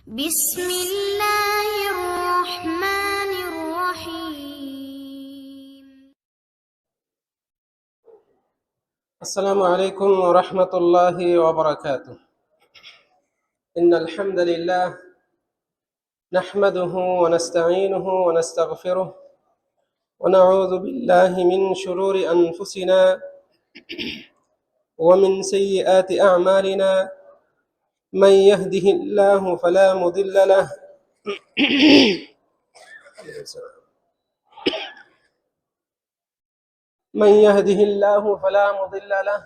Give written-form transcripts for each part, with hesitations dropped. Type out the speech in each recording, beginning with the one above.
بسم الله الرحمن الرحيم. السلام عليكم ورحمة الله وبركاته. إن الحمد لله نحمده ونستعينه ونستغفره ونعوذ بالله من شرور أنفسنا ومن سيئات أعمالنا. من يهده الله فلا مضل له من يهده الله فلا مضل له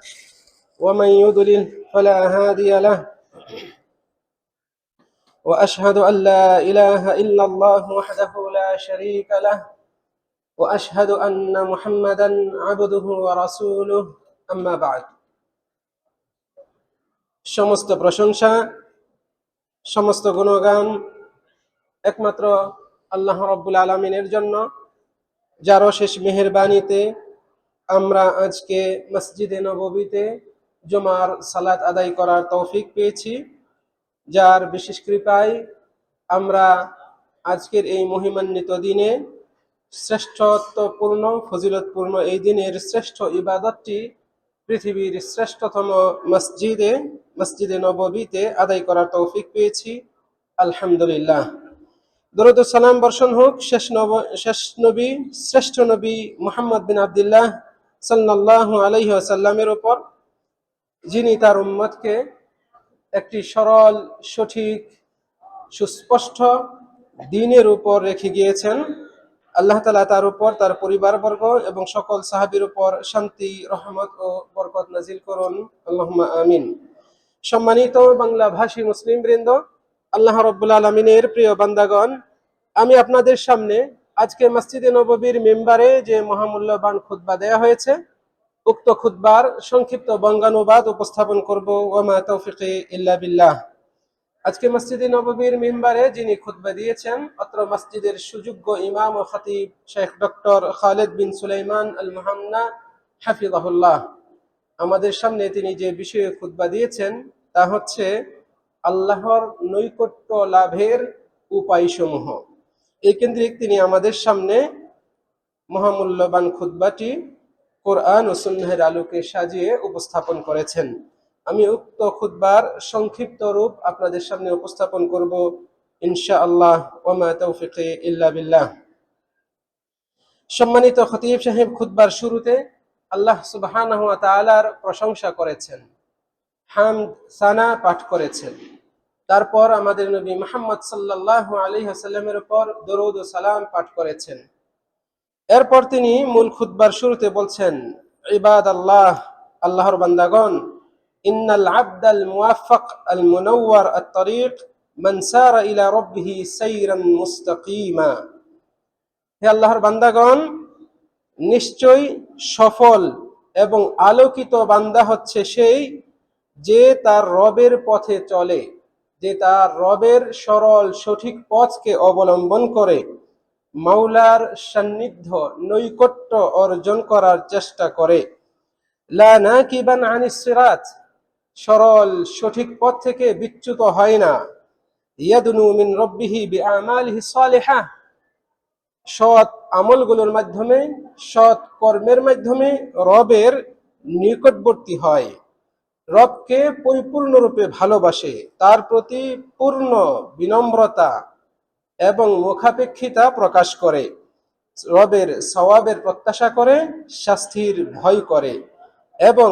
ومن يضلل فلا هادي له. وأشهد أن لا إله إلا الله وحده لا شريك له وأشهد أن محمدا عبده ورسوله أما بعد. সমস্ত প্রশংসা, সমস্ত গুণগান একমাত্র আল্লাহ রাব্বুল আলামিনের জন্য, যার অশেষ মেহেরবানিতে আমরা আজকে মসজিদে নববীতে জুমার সালাত আদায় করার তৌফিক পেয়েছি। যার বিশেষ কৃপায় আমরা আজকের এই মহিমান্বিত দিনে শ্রেষ্ঠত্বপূর্ণ ফজিলতপূর্ণ এই দিনের শ্রেষ্ঠ ইবাদতটি পৃথিবীর শ্রেষ্ঠতম মসজিদে নববীতে আদায় করার তৌফিক পেয়েছি। আলহামদুলিল্লাহ। দরুদ ও সালাম বর্ষণ হোক শ্রেষ্ঠ নবী মুহাম্মদ বিন আব্দুল্লাহ সাল্লাল্লাহু আলাইহি ওয়াসাল্লামের উপর, যিনি তার উম্মতকে একটি সরল, সঠিক, সুস্পষ্ট দ্বীনের উপর রেখে গিয়েছেন। আল্লাহ তাআলা তার উপর, তার পরিবারবর্গ এবং সকল সাহাবীর উপর শান্তি, রহমত ও বরকত নাজিল করুন, আল্লাহুম্মা আমিন। সম্মানিত বাংলা ভাষী মুসলিম বৃন্দ, আল্লাহ রাব্বুল আলামিনের প্রিয় বান্দাগণ, আমি আপনাদের সামনে আজকে মসজিদে নববীর মিম্বারে যে মহামূল্যবান খুতবা দেয়া হয়েছে, উক্ত খুতবার সংক্ষিপ্ত বঙ্গানুবাদ উপস্থাপন করব। ওয়া মা তাওফিকি ইল্লা বিল্লাহ। আজকে মসজিদে নববীর মিম্বারে যিনি খুতবা দিয়েছেন, অত্র মসজিদের সুযোগ্য ইমাম ও খতিব শেখ ডক্টর খালেদ বিন সুলাইমান আল মুহান্না হাফিজাহুল্লাহ। আমাদের সামনে তিনি যে বিষয়ে খুতবা দিয়েছেন তা হচ্ছে আল্লাহর নৈকট্য লাভের উপায়সমূহ। এই কেন্দ্রিক তিনি আমাদের সামনে মহামূল্যবান খুতবাটি কোরআন ও সুন্নাহের আলোকে সাজিয়ে উপস্থাপন করেছেন। আমি উক্ত খুতবার সংক্ষিপ্ত রূপ আপনাদের সামনে উপস্থাপন করব ইনশাআল্লাহ। ওয়া মা তাওফিকি ইল্লা বিল্লাহ। সম্মানিত খতিব সাহেব খুতবার শুরুতে আল্লাহ সুবহানাহু ওয়া তাআলার প্রশংসা করেছেন, হামদ সানা পাঠ করেছেন। তারপর আমাদের নবী মুহাম্মদ সাল্লাল্লাহু আলাইহি ওয়াসাল্লামের উপর দরুদ ও সালাম পাঠ করেছেন। এরপর তিনি মূল খুতবার শুরুতে বলছেন, ইবাদাল্লাহ, আল্লাহর বান্দাগণ, ইন্নাল আবদাল মুওয়াফফাক আল মুনাওয়ার আত-তরিক মান সারা ইলা রাব্বিহি সাইরান মুস্তাকিমা। হে আল্লাহর বান্দাগণ, নিশ্চয়ই সফল এবং আলোকিত বান্দা হচ্ছে সেই যে তার রবের পথে চলে, যে তার রবের সরল সঠিক পথকে অবলম্বন করে মাওলার সান্নিধ্য, নৈকট্য অর্জন করার চেষ্টা করে। লা নাকিবান আনিস সিরাত, সরল সঠিক পথ থেকে বিচ্যুত হয় না। ইয়াদনু মিন রাব্বিহি বিআমালিহি সালিহাহ, সৎ আমলগুলোর মাধ্যমে, সৎ কর্মের মাধ্যমে রবের নিকটবর্তী হয়, রবকে পরিপূর্ণরূপে ভালোবাসে, তার প্রতি পূর্ণ বিনম্রতা এবং মুখাপেক্ষিতা প্রকাশ করে, রবের সওয়াবের প্রত্যাশা করে, শাস্তির ভয় করে। এবং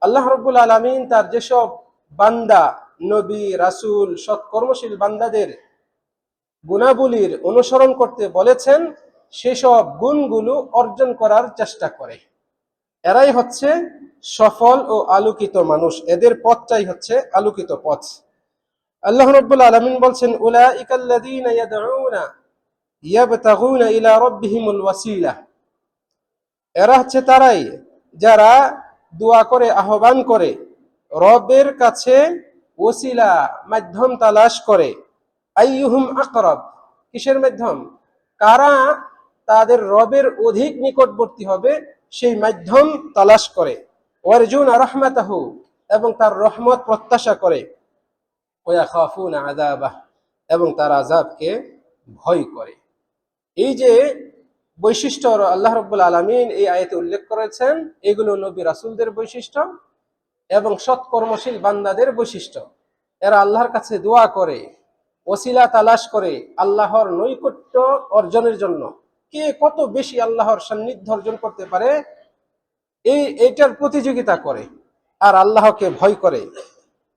আল্লাহ রাব্বুল আলামিন তার যেসব বান্দা, নবী, রাসূল, সৎকর্মশীল বান্দাদের গুণাবলীর অনুসরণ করতে বলেছেন, সেসব গুণগুলো অর্জন করার চেষ্টা করে। এরাই হচ্ছে সফল ও আলোকিত মানুষ, এদের পথটাই হচ্ছে আলোকিত পথ। আল্লাহ রাব্বুল আলামিন বলছেন, উলাইকাল্লাযীনা ইয়াদউনা ইয়াবতাগুনা ইলা রাব্বিহিমুল ওয়াসিলা। এরা হচ্ছে তারাই যারা দোয়া করে, আহ্বান করে, রবের কাছে ওসিলা, মাধ্যম তালাশ করে। আইয়ুহুম আকরাব, কিসের মাধ্যম? কারা তাদের রবের অধিক নিকটবর্তী হবে সেই মাধ্যম তালাশ করে। ওয়ারজুনা রাহমাতাহু, এবং তার রহমত প্রত্যাশা করে। ওয়া খাফুনা আযাবাহ, এবং তার আযাবকে ভয় করে। এই যে বৈশিষ্ট্য আল্লাহ রাব্বুল আলামিন এই আয়াতে উল্লেখ করেছেন, এগুলো নবী রাসূলদের বৈশিষ্ট্য এবং সৎকর্মশীল বান্দাদের বৈশিষ্ট্য। এরা আল্লাহর কাছে দোয়া করে, ওসিলা তালাশ করে আল্লাহর নৈকট্য অর্জনের জন্য। কে কত বেশি আল্লাহর সান্নিধ্য অর্জন করতে পারে এইটার প্রতিযোগিতা করে, আর আল্লাহকে ভয় করে,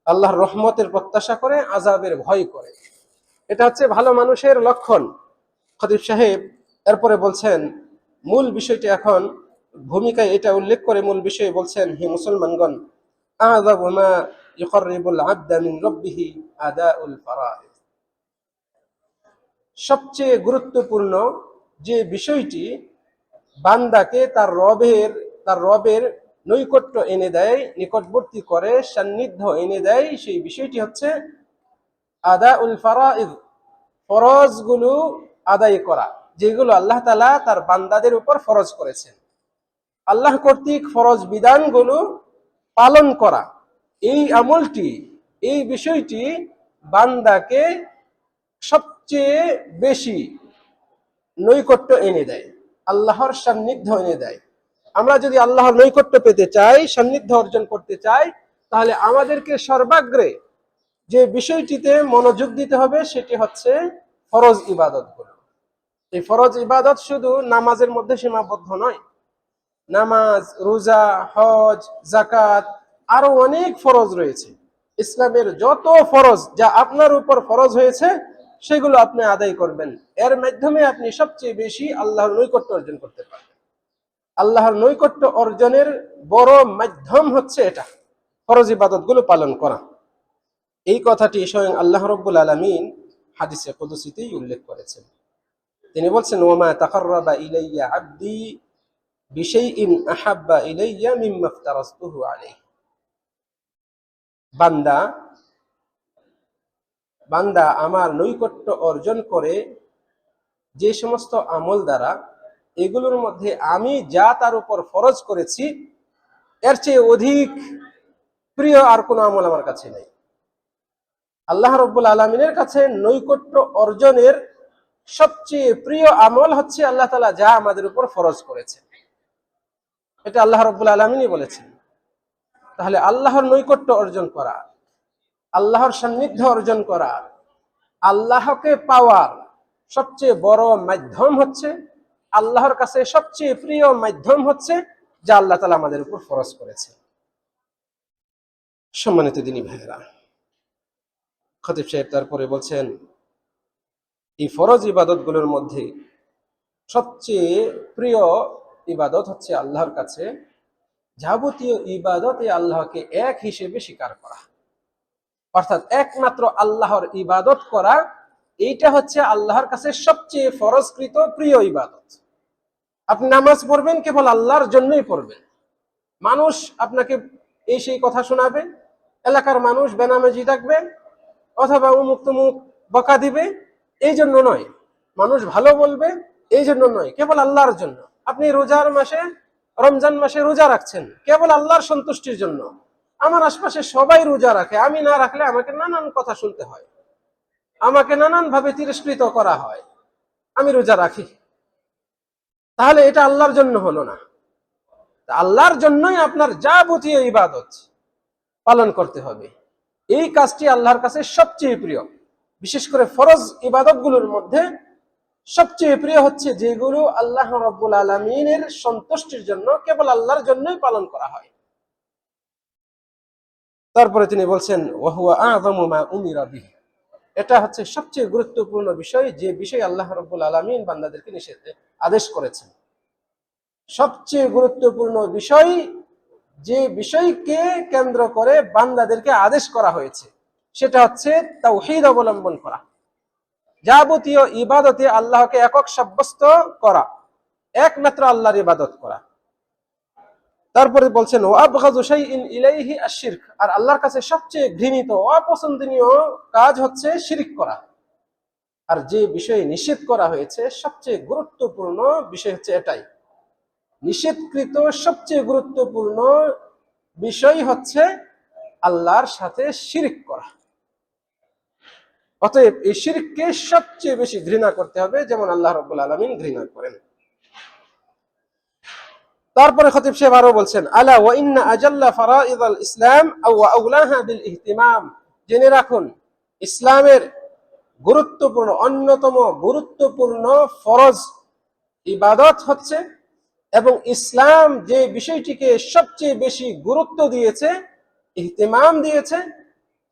আল্লাহর রহমতের প্রত্যাশা করে, আযাবের ভয় করে। এটা হচ্ছে ভালো মানুষের লক্ষণ। খতিব সাহেব এরপরে বলছেন মূল বিষয়টি, এখন ভূমিকায় এটা উল্লেখ করে মূল বিষয় বলছেন, হে মুসলমানগণ, আযাবু মা ইউকাররিবুল আবদা মিন রাব্বিহি আদাউল ফারাইদ। সবচেয়ে গুরুত্বপূর্ণ যে বিষয়টি বান্দাকে তার রবের নৈকট্য এনে দেয়, নিকটবর্তী করে, সান্নিধ্য এনে দেয়, সেই বিষয়টি হচ্ছে আদাউল ফারাইদ, ফরজগুলো আদায় করা, যেগুলো আল্লাহ তাআলা তার বান্দাদের উপর ফরজ করেছেন। আল্লাহ কর্তৃক ফরজ বিধানগুলো পালন করা, এই আমলটি, এই বিষয়টি বান্দাকে সবচেয়ে বেশি নৈকট্য এনে দেয়, আল্লাহর সান্নিধ্য এনে দেয়। আমরা যদি আল্লাহর নৈকট্য পেতে চাই, সান্নিধ্য অর্জন করতে চাই, তাহলে আমাদেরকে সর্বাগ্রে যে বিষয়টিতে মনোযোগ দিতে হবে সেটি হচ্ছে ফরজ ইবাদতগুলো। এই ফরজ ইবাদত শুধু নামাজের মধ্যে সীমাবদ্ধ নয়। নামাজ, রোজা, হজ, যাকাত, আরো অনেক ফরজ রয়েছে। ইসলামের যত ফরজ যা আপনার উপর ফরজ হয়েছে সেগুলো আপনি আদায় করবেন। এর মাধ্যমে আপনি সবচেয়ে বেশি আল্লাহর নৈকট্য অর্জন করতে পারবেন। আল্লাহর নৈকট্য অর্জনের বড় মাধ্যম হচ্ছে এটা, ফরজ ইবাদতগুলো পালন করা। এই কথাটি স্বয়ং আল্লাহ রাব্বুল আলামিন হাদিসে কুদসিতেই উল্লেখ করেছেন। তিনি বলছেন, ওয়ামা তাকাররাবা ইলাইয়া আবদি বিশাইইন আহাব্বা ইলাইয়া মিম্মা ইফতারাসতুহু আলাইহি। বান্দা আমার নৈকট্য অর্জন করে যে সমস্ত আমল দ্বারা, এগুলোর মধ্যে আমি যা তার উপর ফরজ করেছি এর চেয়ে অধিক প্রিয় আর কোনো আমল আমার কাছে নেই। আল্লাহ রাব্বুল আলামিনের কাছে নৈকট্য অর্জনের সবচেয়ে প্রিয় আমল হচ্ছে আল্লাহ তাআলা যা আমাদের উপর ফরজ করেছেন। এটা আল্লাহ রাব্বুল আলামিনই বলেছেন। তাহলে আল্লাহর নৈকট্য অর্জন করা, আল্লাহর সান্নিধ্য অর্জন করা, আল্লাহকে পাওয়ার সবচেয়ে বড় মাধ্যম হচ্ছে, আল্লাহর কাছে সবচেয়ে প্রিয় মাধ্যম হচ্ছে যা আল্লাহ তাআলা আমাদের উপর ফরজ করেছেন। সম্মানিত দিনী ভাইয়েরা, খতিব সাহেব তারপরে বলছেন, এই ফরজ ইবাদতগুলোর মধ্যে সবচেয়ে প্রিয় ইবাদত হচ্ছে আল্লাহর কাছে যাবতীয় ইবাদতে আল্লাহকে এক হিসেবে স্বীকার করা, অর্থাৎ একমাত্র আল্লাহর ইবাদত করা। এইটা হচ্ছে আল্লাহর কাছে সবচেয়ে ফরজকৃত প্রিয় ইবাদত। আপনি নামাজ পড়বেন কেবল আল্লাহর জন্যই পড়বেন। মানুষ আপনাকে এই সেই কথা শোনাবে, এলাকার মানুষ বেনামাজি ডাকবে অথবা উমুক তুমুক বকা দিবে, এই জন্য নয়। মানুষ ভালো বলবে, এই জন্য নয়, কেবল আল্লাহর জন্য। আপনি রোজার মাসে, রমজান মাসে রোজা রাখছেন কেবল আল্লাহর সন্তুষ্টির জন্য। আমার আশপাশে সবাই রোজা রাখে, আমি না রাখলে আমাকে নানান কথা শুনতে হয়, আমাকে নানান ভাবে তিরস্কৃত করা হয়, আমি রোজা রাখি। তাহলে এটা আল্লাহর জন্য হলো না। আল্লাহর জন্যই আপনার যাবতীয় ইবাদত পালন করতে হবে। এই কাজটি আল্লাহর কাছে সবচেয়ে প্রিয়। বিশেষ করে ফরজ ইবাদতগুলোর মধ্যে সবচেয়ে প্রিয় হচ্ছে যেগুলো আল্লাহ রাব্বুল আলামিনের সন্তুষ্টির জন্য, কেবল আল্লাহর জন্যই পালন করা হয়। তারপরে তিনি বলছেন, ওয়াহুয়া আযমু মা উমিরা বিহি। এটা হচ্ছে সবচেয়ে গুরুত্বপূর্ণ বিষয়, যে বিষয় আল্লাহ রাব্বুল আলামিন বান্দাদেরকে আদেশ করেছেন। সবচেয়ে গুরুত্বপূর্ণ বিষয়, যে বিষয়কে কেন্দ্র করে বান্দাদেরকে আদেশ করা হয়েছে, সেটা হচ্ছে তাওহীদ অবলম্বন করা, যাবতীয় ইবাদতে আল্লাহকে একক সাব্যস্ত করা, একমাত্র আল্লাহর ইবাদত করা। তারপরে বলছেন, ওয়াবগাযু শাইইন ইলাইহি আশ-শিরক। আর আল্লাহর কাছে সবচেয়ে ঘৃণিত, অপছন্দনীয় কাজ হচ্ছে শিরক করা। আর যে বিষয়ে নিষেধ করা হয়েছে সবচেয়ে গুরুত্বপূর্ণ বিষয় হচ্ছে এটাই। নিষেধকৃত সবচেয়ে গুরুত্বপূর্ণ বিষয় হচ্ছে আল্লাহর সাথে শিরক করা। অতএব এই শিরককে সবচেয়ে বেশি ঘৃণা করতে হবে, যেমন আল্লাহ রাব্বুল আলামিন ঘৃণা করেন। তারপরে খতিব সাহেব আরো বলছেন, আলা ওয়া ইন্না আজাল্লা ফারাইদাল ইসলাম ওয়া আউলাহা বিল ইহতিমাম, জেনে রাখুন ইসলামের গুরুত্বপূর্ণ, অন্যতম গুরুত্বপূর্ণ ফরজ ইবাদত হচ্ছে, এবং ইসলাম যে বিষয়টিকে সবচেয়ে বেশি গুরুত্ব দিয়েছে, ইহতিমাম দিয়েছে,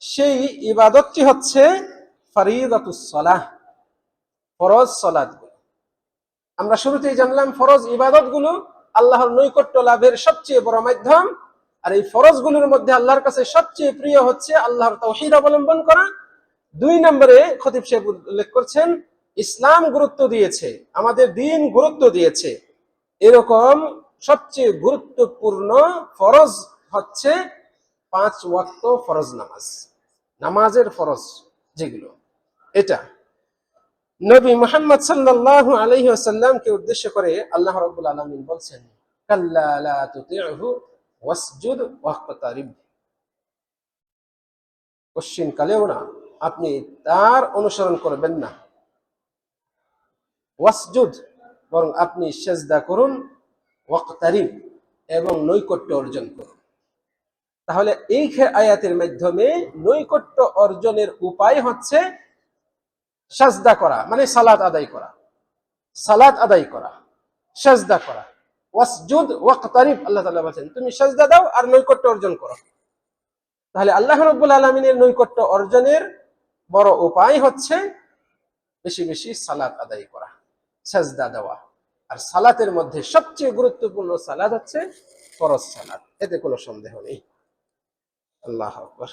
সেই ইবাদতটি হচ্ছে ফরিদাতুস সালাহ, ফরজ সালাত। আমরা শুরুতেই জানলাম ফরজ ইবাদতগুলো আল্লাহর নৈকট্য লাভের সবচেয়ে বড় মাধ্যম, আর এই ফরজগুলোর মধ্যে আল্লাহর কাছে সবচেয়ে প্রিয় হচ্ছে আল্লাহর তাওহীদ অবলম্বন করা। 2 নম্বরে খতিব সাহেব উল্লেখ করছেন ইসলাম গুরুত্ব দিয়েছে, আমাদের দ্বীন গুরুত্ব দিয়েছে, এরকম সবচেয়ে গুরুত্বপূর্ণ ফরজ হচ্ছে 5 ওয়াক্ত ফরজ নামাজ, নামাজের ফরজ যেগুলো। এটা নবী মুহাম্মদ সাল্লাল্লাহু আলাইহি ওয়াসাল্লামকে উদ্দেশ্য করে আল্লাহ রাব্বুল আলামিন বলছেন, কাল্লা লা তুতি'হু ওয়াসজুদ ওয়াক্তারিব, কোশ্চিন কালেও না আপনি তার অনুসরণ করবেন না, ওয়াসজুদ, বরং আপনি সিজদা করুন, ওয়াক্তারিব, এবং নৈকট্য অর্জন করুন। তাহলে এই আয়াতের মাধ্যমে নৈকট্য অর্জনের উপায় হচ্ছে সাজদা করা, মানে সালাত আদায় করা, সালাত আদায় করা, সাজদা করা। ওয়াসজুদ ওয়াক্তারিব, আল্লাহ তাআলা বলেন তুমি সাজদা দাও আর নৈকট্য অর্জন করো। তাহলে আল্লাহ রাব্বুল আলামিনের নৈকট্য অর্জনের বড় উপায় হচ্ছে বেশি বেশি সালাত আদায় করা, সাজদা দেওয়া। আর সালাতের মধ্যে সবচেয়ে গুরুত্বপূর্ণ সালাত হচ্ছে ফরজ সালাত, এতে কোনো সন্দেহ নেই। আল্লাহু আকবার।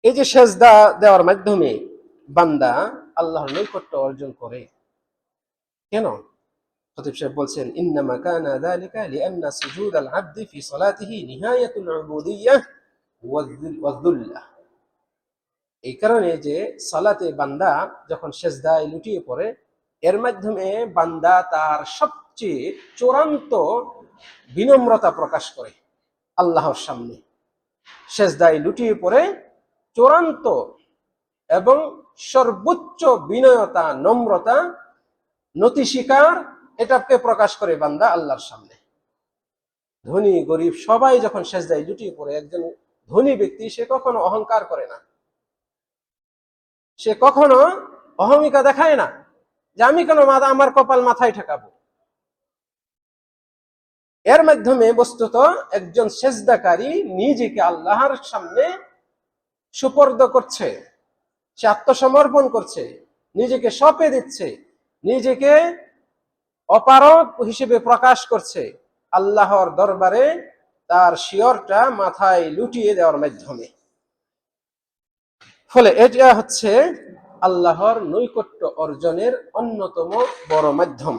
এই যে সাজদা দেওয়ার মাধ্যমে বান্দা আল্লাহর নৈকট্য অর্জন করে, কেন? খতিব সাহেব বলছেন, ইন্নামা কানা যালিকা লিআন্না সুজুদাল আবদি ফি সালাতিহি নিহায়াতুল উবুদিয়্যাহ ওয়ায-যুল্লাহ। এই কারণে যে সালাতে বান্দা যখন সিজদায় লুটিয়ে পড়ে, এর মাধ্যমে বান্দা তার সবচেয়ে চূড়ান্ত বিনম্রতা প্রকাশ করে আল্লাহর সামনে। সিজদায় লুটিয়ে পড়ে চূড়ান্ত এবং সর্বোচ্চ বিনয়তা, নম্রতা, নতি স্বীকার, এটাকে প্রকাশ করে বান্দা আল্লাহর সামনে। ধনী গরিব সবাই যখন সিজদায় লুটিয়ে পড়ে, একজন ধনী ব্যক্তি সে কখনো অহংকার করে না, সে কখনো অহমিকা দেখায় না যে আমি কেন আমার কপাল মাথায় ঠেকাবো। এর মাধ্যমে বস্তুত একজন সিজদাকারী নিজেকে আল্লাহর সামনে সুপর্দ করছে, সে আত্মসমর্পণ করছে, নিজেকে সঁপে দিচ্ছে, নিজেকে অপারগ হিসেবে প্রকাশ করছে আল্লাহর দরবারে তার শিয়রটা মাথায় লুটিয়ে দেওয়ার মাধ্যমে। ফলে এটা হচ্ছে আল্লাহর নৈকট্য অর্জনের অন্যতম বড় মাধ্যম।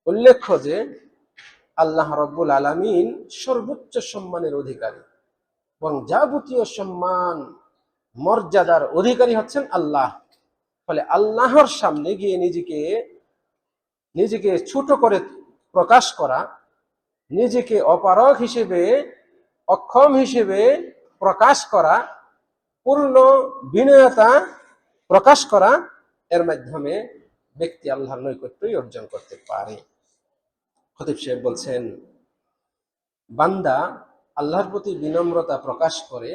উল্লেখ্য যে আল্লাহ রাব্বুল আলামিন সর্বোচ্চ সম্মানের অধিকারী, এবং যাবতীয় সম্মান মর্যাদার অধিকারী হচ্ছেন আল্লাহ। ফলে আল্লাহর সামনে গিয়ে নিজেকে ছোট করে প্রকাশ করা, নিজেকে অপারগ হিসেবে, অক্ষম হিসেবে প্রকাশ করা, পূর্ণ বিনয়তা প্রকাশ করা, এর মাধ্যমে ব্যক্তি আল্লাহর নৈকট্যই অর্জন করতে পারে। খতিব সাহেব বলছেন, বান্দা আল্লাহর প্রতি বিনম্রতা প্রকাশ করে,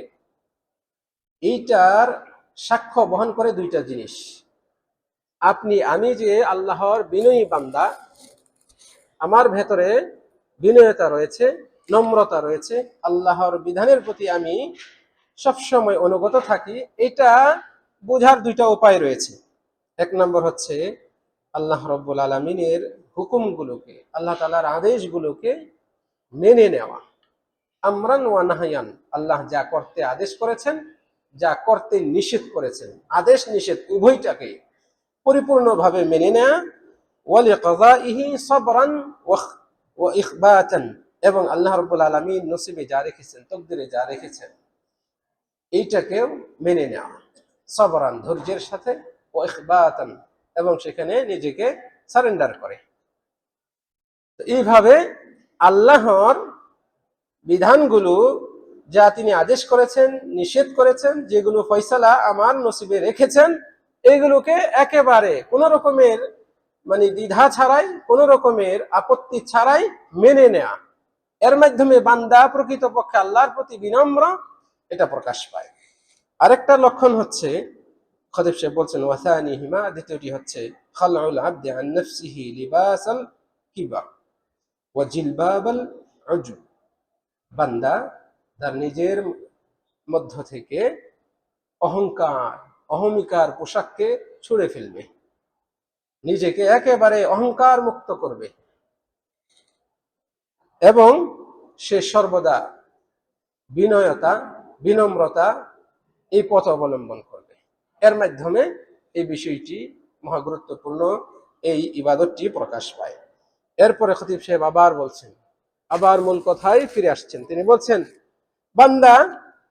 এইটার সাক্ষ্য বহন করে 2টা জিনিস। আমি যে আল্লাহর বিনয়ী বান্দা, আমার ভেতরে বিনয়তা রয়েছে, নম্রতা রয়েছে, আল্লাহর বিধানের প্রতি আমি সবসময় অনুগত থাকি, এটা বোঝার 2টা উপায় রয়েছে। 1 নম্বর হচ্ছে আল্লাহ রাব্বুল আলামিনের হুকুমগুলোকে, আল্লাহ তাআলার আদেশগুলোকে মেনে নেওয়া। আমরান ওয়া নাহয়ান, আল্লাহ যা করতে আদেশ করেছেন, যা করতে নিষেধ করেছেন, আদেশ নিষেধ উভয়টাকে পরিপূর্ণভাবে মেনে নেওয়া। ওয়ালিকাযাইহি সাবরান ওয়া ইখবাতান, এবং আল্লাহ রাব্বুল আলামিন নসিবে যা রেখেছেন, তকদিরে যা রেখেছেন, এইটাকেও মেনে নেওয়া সাবরান, ধৈর্যের সাথে, ও ইখবাতান, এবং সেখানে নিজেকে সারেন্ডার করে। এইভাবে আল্লাহর বিধানগুলো যা তিনি আদেশ করেছেন, নিষেধ করেছেন, যেগুলো ফয়সালা আমার নসিবে রেখেছেন, এইগুলোকে একেবারে কোনো রকমের দ্বিধা ছাড়াই, কোনো রকমের আপত্তি ছাড়াই মেনে নেয়া। এর মাধ্যমে বান্দা প্রকৃতপক্ষে আল্লাহর প্রতি বিনম্র, এটা প্রকাশ পায়। আরেকটা লক্ষণ হচ্ছে, খতিব সাহেব বলছেন ওয়াসানিহিমা, দ্বিতীয়টি হচ্ছে খালউল আবদি আন নাফসিহি লিবাসাল কিবার ওয়া জিলবাবাল উজব। বান্দা তার নিজের মধ্য থেকে অহংকার, অহমিকার পোশাককে ছুঁড়ে ফেলবে, নিজেকে একেবারে অহংকার মুক্ত করবে এবং সে সর্বদা বিনয়তা, বিনম্রতা এই পথ অবলম্বন করবে। এর মাধ্যমে এই বিষয়টি মহা গুরুত্বপূর্ণ, এই ইবাদতটি প্রকাশ পায়। এরপরে খতিব সাহেব আবার মূল কথায় ফিরে আসছেন। তিনি বলছেন, বান্দা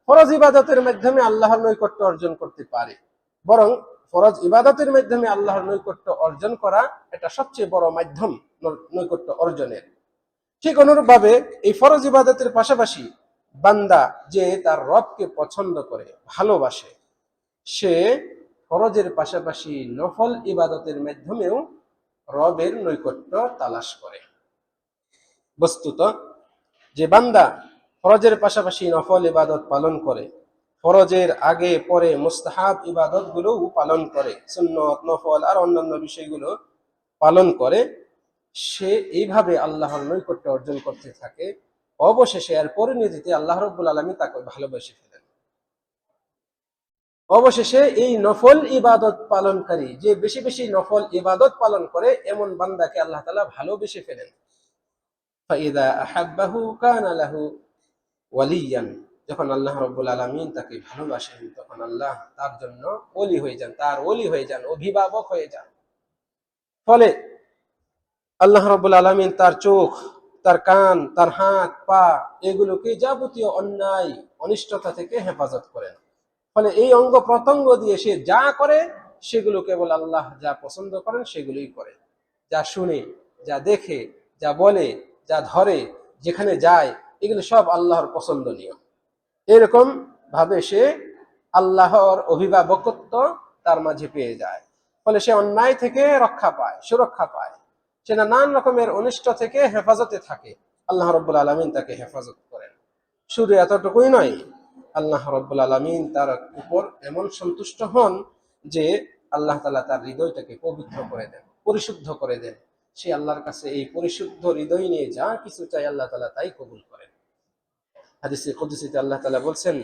ফরজ ইবাদতের মাধ্যমে আল্লাহর নৈকট্য অর্জন করতে পারে, বরং ফরজ ইবাদতের মাধ্যমে আল্লাহর নৈকট্য অর্জন করা এটা সবচেয়ে বড় মাধ্যম নৈকট্য অর্জনের। ঠিক অনুরূপভাবে এই ফরজ ইবাদতের পাশাপাশি বান্দা যে তার রবকে পছন্দ করে, ভালোবাসে, সে ফরজের পাশাপাশি নফল ইবাদতের মাধ্যমেও রবের নৈকট্য তালাশ করে। বস্তুত যে বান্দা ফরজের পাশাপাশি নফল ইবাদত পালন করে, ফরজের আগে পরে মুস্তাহাব ইবাদত গুলো পালন করে, সুন্নত, নফল আর অন্যান্য বিষয়গুলো পালন করে, সে এইভাবে আল্লাহর নৈকট্য অর্জন করতে থাকে। অবশেষে এর পরিণতিতে আল্লাহ রাব্বুল আলামিন তাকে ভালোবেসে ফেলেন। অবশেষে এই নফল ইবাদত পালনকারী, যে বেশি বেশি নফল ইবাদত পালন করে, এমন বান্দাকে আল্লাহ তাআলা ভালোবেসে ফেলেন। ফাইদা আহাব্বাহু কানা লাহু ওয়ালিয়ান, যখন আল্লাহ রাব্বুল আলামিন তাকে ভালোবাসেন, তখন আল্লাহ তার জন্য ওলি হয়ে যান, তার ওলি হয়ে যান, অভিভাবক হয়ে যান। ফলে আল্লাহ রাব্বুল আলামিন তার চোখ, তার কান, তার হাত, পা এগুলোকে যাবতীয় অন্যায়, অনিষ্টতা থেকে হেফাজত করেন। ফলে এই অঙ্গ প্রত্যঙ্গ দিয়ে সে যা করে, সেগুলো কেবল আল্লাহ যা পছন্দ করেন সেগুলোই করে। যা শুনে, যা দেখে, যা বলে, যা ধরে, যেখানে যায়, এগুলো সব আল্লাহর পছন্দনীয়। এরকম ভাবে সে আল্লাহর অভিভাবকত্ব তার মাঝে পেয়ে যায়। ফলে সে অন্যায় থেকে রক্ষা পায়, সুরক্ষা পায়, সে নানান রকমের অনিষ্ট থেকে হেফাজতে থাকে। আল্লাহ রাব্বুল আলামিন তাকে হেফাজত করেন। শুধু এতটুকুই নয়, আল্লাহ রাব্বুল আলামিন তার উপর এমন সন্তুষ্ট হন যে আল্লাহ তাআলা তার হৃদয়টাকে পবিত্র করে দেন, পরিশুদ্ধ করে দেন। সে আল্লাহর কাছে এই পরিশুদ্ধ হৃদয় নিয়ে যা কিছু চাই, আল্লাহ তাআলা তাই কবুল করেন। হাদিসে কুদসিতে আল্লাহ তাআলা বলছেন,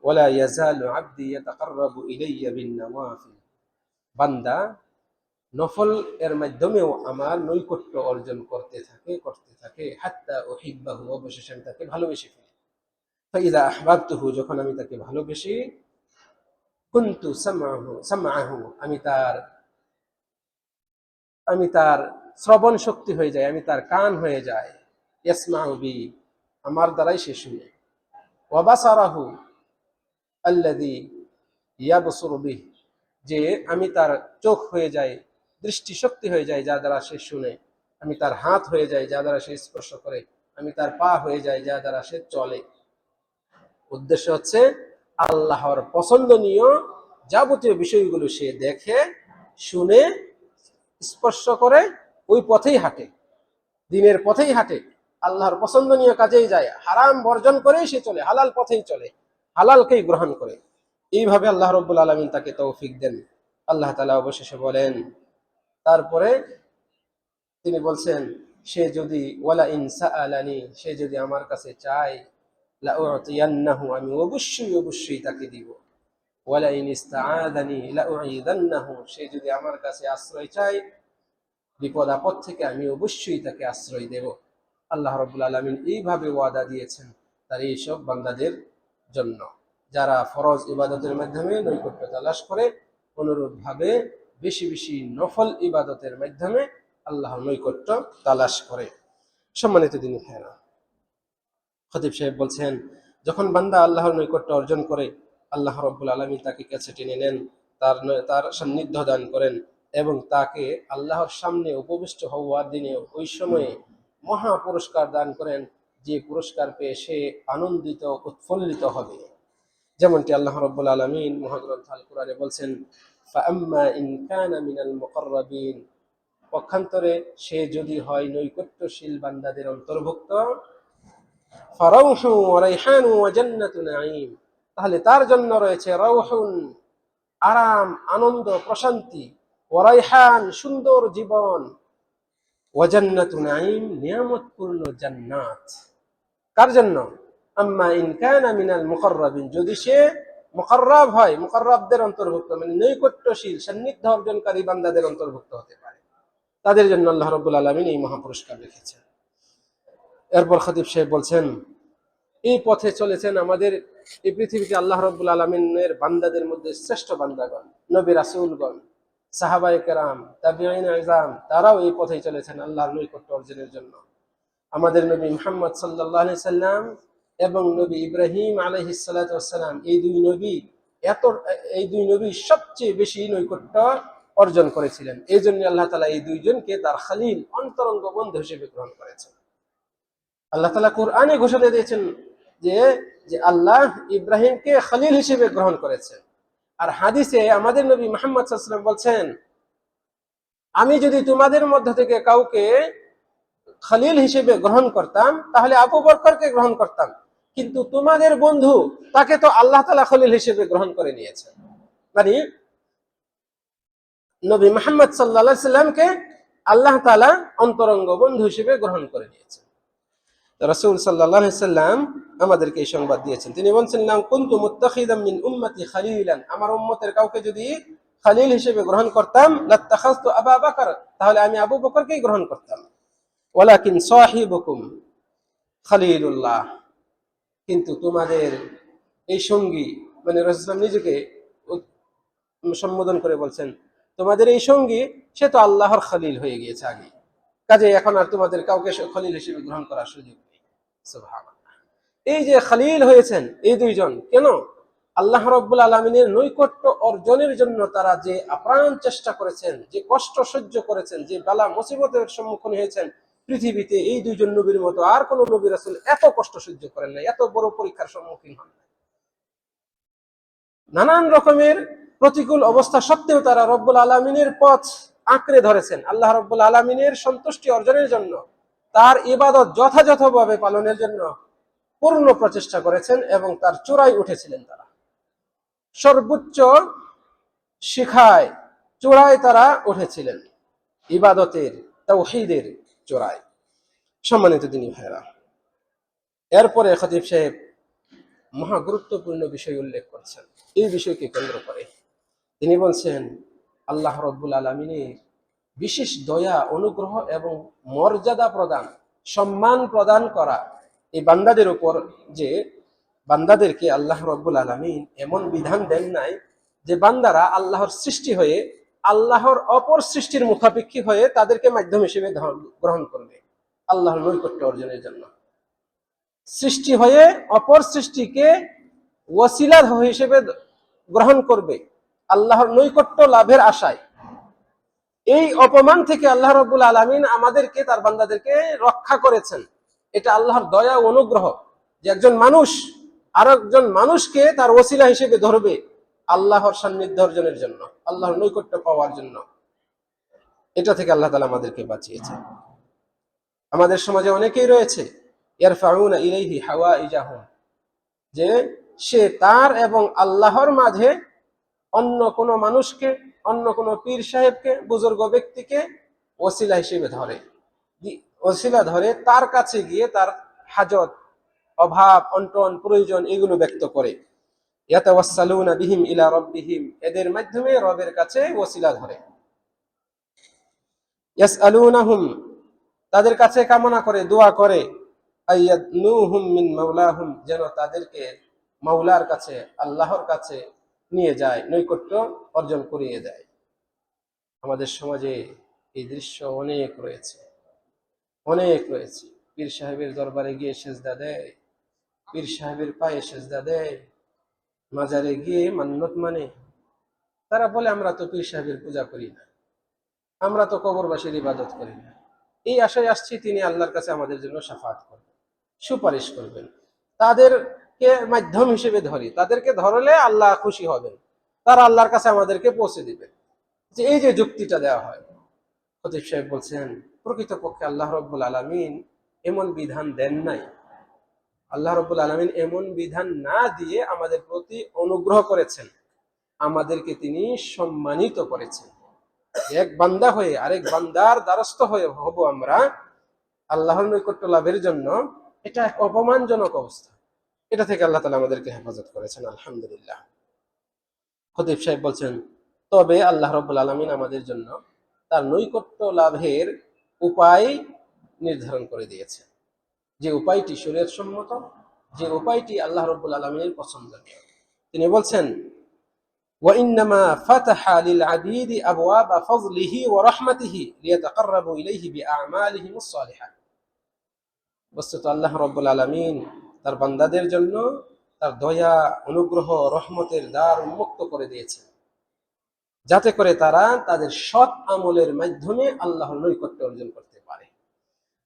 ওয়ালা ইয়াজালু আবদি ইয়াতাকাররাবু ইলাইয়া বিন নওয়াফিল, বান্দা নফল এর মাধ্যমেও আমার নৈকট্য অর্জন করতে থাকে হাত্তা উহিব্বাহু, অবশেষে আমি তাকে ভালোবেসে ফেলি। ফাইদা আহবাবতুহু, যখন আমি তাকে ভালোবেসি, কুনতু সামআহু, আমি তার শ্রবণ শক্তি হয়ে যায়, আমি তার কান হয়ে যায়। ইয়াসমাউ বি, আমার দ্বারাই সে শুনে। ওয়া বাসারাহু আল্লাযী ইয়াবসুরু বিহি, যে আমি তার চোখ হয়ে যায়, দৃষ্টিশক্তি হয়ে যায়, যা দ্বারা সে শুনে। আমি তার হাত হয়ে যায়, যা দ্বারা সে স্পর্শ করে। আমি তার পা হয়ে যায়, যা দ্বারা সে চলে। উদ্দেশ্য হচ্ছে আল্লাহর পছন্দনীয় যাবতীয় বিষয়গুলো সে দেখে, শুনে, স্পর্শ করে, ওই পথেই হাঁটে, দিনের পথেই হাঁটে, আল্লাহর পছন্দনীয় কাজেই যায়, হারাম বর্জন করেই সে চলে, হালাল পথেই চলে, হালালকেই গ্রহণ করে। এইভাবে আল্লাহ রাব্বুল আলামিন তাকে তৌফিক দেন। আল্লাহ তাআলা অবশেষে বলেন, তারপরে তিনি বলছেন, সে যদি ওয়ালা ইন সাআলানি, সে যদি আমার কাছে চায়, লা উতিয়ান্নাহু, আমি অবশ্যই তাকে দিব। ওয়ালা ইন ইস্তাআযানি লা উঈযান্নাহু, সে যদি আমার কাছে আশ্রয় চায় বিপদ আপদ থেকে, আমি অবশ্যই তাকে আশ্রয় দেব। আল্লাহ রাব্বুল আলামিন এইভাবে ওয়াদা দিয়েছেন তার এইসব বান্দাদের জন্য, যারা ফরজ ইবাদতের মাধ্যমে নৈকট্য তালাশ করে, অনুরূপভাবে বেশি বেশি নফল ইবাদতের মাধ্যমে আল্লাহর নৈকট্য তালাশ করে। সম্মানিত দিনী ভাইরা, খতিব সাহেব বলছেন, যখন বান্দা আল্লাহর নৈকট্য অর্জন করে, আল্লাহ রাব্বুল আলামিন তাকে কাছে টেনে নেন, তার সান্নিধ্য দান করেন এবং তাকে আল্লাহর সামনে উপবিষ্ট হওয়ার দিনে ওই সময়ে মহা পুরস্কার দান করেন, যে পুরস্কার পেয়ে সে আনন্দিত উৎফুল্লিত হবে। যেমনটি আল্লাহ রাব্বুল আলামিন মহাগ্রন্থ আল কোরআনে বলছেন, ফাআম্মা ইন কানা মিনাল মুকাররাবিন, পক্ষান্তরে সে যদি হয় নৈকট্যশীল বান্দাদের অন্তর্ভুক্ত, ফারাউহু ওয়া রাইহানু ওয়া জান্নাতু নাঈম, তাহলে তার জন্য রয়েছে রাউহুন আরাম, আনন্দ, প্রশান্তি, ওয়া রাইহান সুন্দর জীবন, ওয়া জান্নাতু নাঈম নিয়ামতপূর্ণ জান্নাত। কার জন্য? আম্মা ইন কানা মিনাল মুকাররাবিন, যদি সে মুকাররাব হয়, মুকাররাবদের অন্তর্ভুক্ত, মানে নৈকট্যশীল সান্নিধ্য অর্জনকারী বান্দাদের অন্তর্ভুক্ত হতে পারে, তাদের জন্য আল্লাহ রাব্বুল আলামিন এই মহাপুরস্কার রেখেছেন। এরপর খতিব সাহেব বলছেন, এই পথে চলেছেন আমাদের এই পৃথিবীতে আল্লাহ রাব্বুল আলামিনের বান্দাদের মধ্যে শ্রেষ্ঠ বান্দাগণ, নবী রাসূলগণ, সাহাবায়ে কেরাম, তাবিঈন ইজম, তারাও এই পথেই চলেছেন আল্লাহর নৈকট্য অর্জনের জন্য। আমাদের নবী মুহাম্মদ সাল্লাল্লাহু আলাইহি সাল্লাম এবং নবী ইব্রাহিম আলাইহিস সালাতু ওয়াস সালাম, এই দুই নবী সবচেয়ে বেশি নৈকট্য অর্জন করেছিলেন। এই জন্য আল্লাহ তাআলা এই দুইজনকে তার খলিল, অন্তরঙ্গ বন্ধু হিসেবে গ্রহণ করেছেন। আল্লাহ তাআলা কোরআনে ঘোষণা দিয়েছেন যে যে আল্লাহ ইব্রাহিমকে খলিল হিসেবে গ্রহণ করেছেন। আর হাদিসে আমাদের নবী মুহাম্মদ সাল্লাল্লাহু আলাইহি ওয়াসাল্লাম বলছেন, আমি যদি তোমাদের মধ্য থেকে কাউকে খলিল হিসেবে গ্রহণ করতাম তাহলে আবু বকরকে গ্রহণ করতাম, কিন্তু তোমাদের বন্ধু তাকে তো আল্লাহ তাআলা খলিল হিসেবে গ্রহণ করে নিয়েছেন। মানে নবী মুহাম্মদ সাল্লাল্লাহু আলাইহি সাল্লামকে আল্লাহ তাআলা অন্তরঙ্গ বন্ধু হিসেবে গ্রহণ করে নিয়েছেন। রাসূল সাল্লাল্লাহু আলাইহি সাল্লাম আমাদেরকে এই সংবাদ দিয়েছেন। তিনি বলেছেন, লাম কুনতু মুত্তাখিদাম মিন উম্মতি খলিলান, আমার উম্মতের কাউকে যদি খলিল হিসেবে গ্রহণ করতাম, লাত্তাখাযতু আবু বকর, তাহলে আমি আবু বকরকেই গ্রহণ করতাম। ওয়ালাকিন সাহিবুকুম খলিলুল্লাহ, কিন্তু তোমাদের এই সঙ্গী, মানে রাসূল নিজেকে সম্বোধন করে বলছেন, তোমাদের এই সঙ্গী সে তো আল্লাহর খলিল হয়ে গিয়েছে আগে, কাজে এখন আর তোমাদের কাউকে খলিল হিসেবে গ্রহণ করার সুযোগ নেই। সুবহানাল্লাহ। এই যে খলিল হয়েছেন এই দুইজন, কেন? আল্লাহ রাব্বুল আলামিনের নৈকট্য অর্জনের জন্য তারা যে আপ্রাণ চেষ্টা করেছেন, যে কষ্ট সহ্য করেছেন, যে বালা মুসিবতের সম্মুখীন হয়েছেন, পৃথিবীতে এই দুইজন নবীর মতো আর কোন নবী রাসূল এত কষ্ট সহ্য করেন নাই, এত বড় পরীক্ষার সম্মুখীন হন নাই। নানান রকমের প্রতিকূল অবস্থা সত্ত্বেও তারা রব্বুল আলামিনের পথ আঁকড়ে ধরেছেন। আল্লাহ রব্বুল আলামিনের সন্তুষ্টি অর্জনের জন্য, তার ইবাদত যথাযথভাবে পালনের জন্য পূর্ণ প্রচেষ্টা করেছেন এবং তার চূড়ায় উঠেছিলেন। তারা সর্বোচ্চ শিখায় চূড়ায় তারা উঠেছিলেন, ইবাদতের, তাওহীদের চূড়ায়। সম্মানিত দিনী ভাইরা, এরপরে খতিব সাহেব মহা গুরুত্বপূর্ণ বিষয় উল্লেখ করছেন। এই বিষয়কে কেন্দ্র করে তিনি বলছেন, আল্লাহ রাব্বুল আলামিনের বিশেষ দয়া, অনুগ্রহ এবং মর্যাদা প্রদান, সম্মান প্রদান করা এই বান্দাদের উপর, যে বান্দাদেরকে আল্লাহ রাব্বুল আলামিন এমন বিধান দেন নাই যে বান্দারা আল্লাহর সৃষ্টি হয়ে আল্লাহর অপর সৃষ্টির মুখাপেক্ষী হয়ে তাদেরকে মাধ্যম হিসেবে গ্রহণ করবে আল্লাহর নৈকট্য অর্জনের জন্য। সৃষ্টি হয়ে অপর সৃষ্টিকে ওয়াসিলা হিসেবে গ্রহণ করবে আল্লাহর নৈকট্য লাভের আশায়। এই অপমান থেকে আল্লাহ রাব্বুল আলামিন আমাদেরকে, তার বান্দাদেরকে রক্ষা করেছেন। এটা আল্লাহর দয়া ও অনুগ্রহ, যে একজন মানুষ আর একজন মানুষকে তার ওসিলা হিসেবে ধরবে আল্লাহর সান্নিধ্য অর্জনের জন্য, আল্লাহর নৈকট্য পাওয়ার জন্য। এটা থেকে আল্লাহ তাআলা আমাদেরকে বাঁচিয়েছেন। আমাদের সমাজে অনেকেই রয়েছে, ইয়ারফাউনা ইলাইহি হাওয়াইজাহুম, যে সে তার এবং আল্লাহর মাঝে অন্য কোনো মানুষকে, অন্য কোনো পীর সাহেবকে, বুজুর্গ ব্যক্তিকে ওসিলা হিসেবে ধরে, ওসিলা ধরে তার কাছে গিয়ে তার হাজত, অভাব, অন্টন, প্রয়োজন এগুলো ব্যক্ত করে। ইয়াতাওয়াসসালুনা বিহিম ইলা রাব্বিহিম, এদের মাধ্যমে রবের কাছে ওসিলা ধরে। ইয়াসআলুনাহুম, তাদের কাছে কামনা করে, দোয়া করে, আইয়াদনুহুম মিন মাওলাহুম, যেন তাদেরকে মাওলার কাছে, আল্লাহর কাছে নিয়ে যায়, নৈকট্য অর্জন করিয়ে দেয়। আমাদের সমাজে এই দৃশ্য অনেক রয়েছে, অনেক রয়েছে। পীর সাহেবের দরবারে গিয়ে সেজদা দেয়, পীর সাহেবের পায়ে সেজদা দেয়, মাজারে গিয়ে মান্নত মানে। তারা বলে, আমরা তো পীর সাহেবের পূজা করি না, আমরা তো কবরবাসীর ইবাদত করি না, এই আশায় আসছি তিনি আল্লাহর কাছে আমাদের জন্য শাফাআত করবেন। সুপারিশ করবেন, তাদেরকে মাধ্যম হিসেবে ধরি, তাদেরকে ধরলে আল্লাহ খুশি হবেন, তারা আল্লাহর কাছে আমাদেরকে পৌঁছে দিবেন। যে এই যে যুক্তিটা দেওয়া হয়, খতিব সাহেব বলছেন প্রকৃতপক্ষে আল্লাহ রাব্বুল আলামিন এমন বিধান দেন নাই। আল্লাহ রাব্বুল আলামিন এমন বিধান না দিয়ে আমাদের প্রতি অনুগ্রহ করেছেন, আমাদেরকে তিনি সম্মানিত করেছেন। এক বান্দা হয়ে আরেক বান্দার দ্বারস্থ হয়ে হব আমরা আল্লাহর নৈকট্য লাভের জন্য, এটা এক অপমানজনক অবস্থা। এটা থেকে আল্লাহ তাআলা আমাদেরকে হেফাজত করেছেন, আলহামদুলিল্লাহ। খতিব সাহেব বলছেন তবে আল্লাহ রাব্বুল আলামিন আমাদের জন্য তার নৈকট্য লাভের উপায় নির্ধারণ করে দিয়েছে, যে উপায়টি শরীয়ত সম্মত, যে উপায়টি আল্লাহ রাব্বুল আলামিনের পছন্দনীয়। তিনি বলছেন وإنما فتح للعبيد أبواب فضله ورحمته ليتقربوا إليه بأعمالهم الصالحة। বস্তুত আল্লাহ রাব্বুল আলামিন তার বান্দাদের জন্য তার দয়া, অনুগ্রহ, রহমতের দ্বার উন্মুক্ত করে দিয়েছেন, যাতে করে তারা তাদের সৎ আমলের মাধ্যমে আল্লাহর নৈকট্য অর্জন করতে পারে।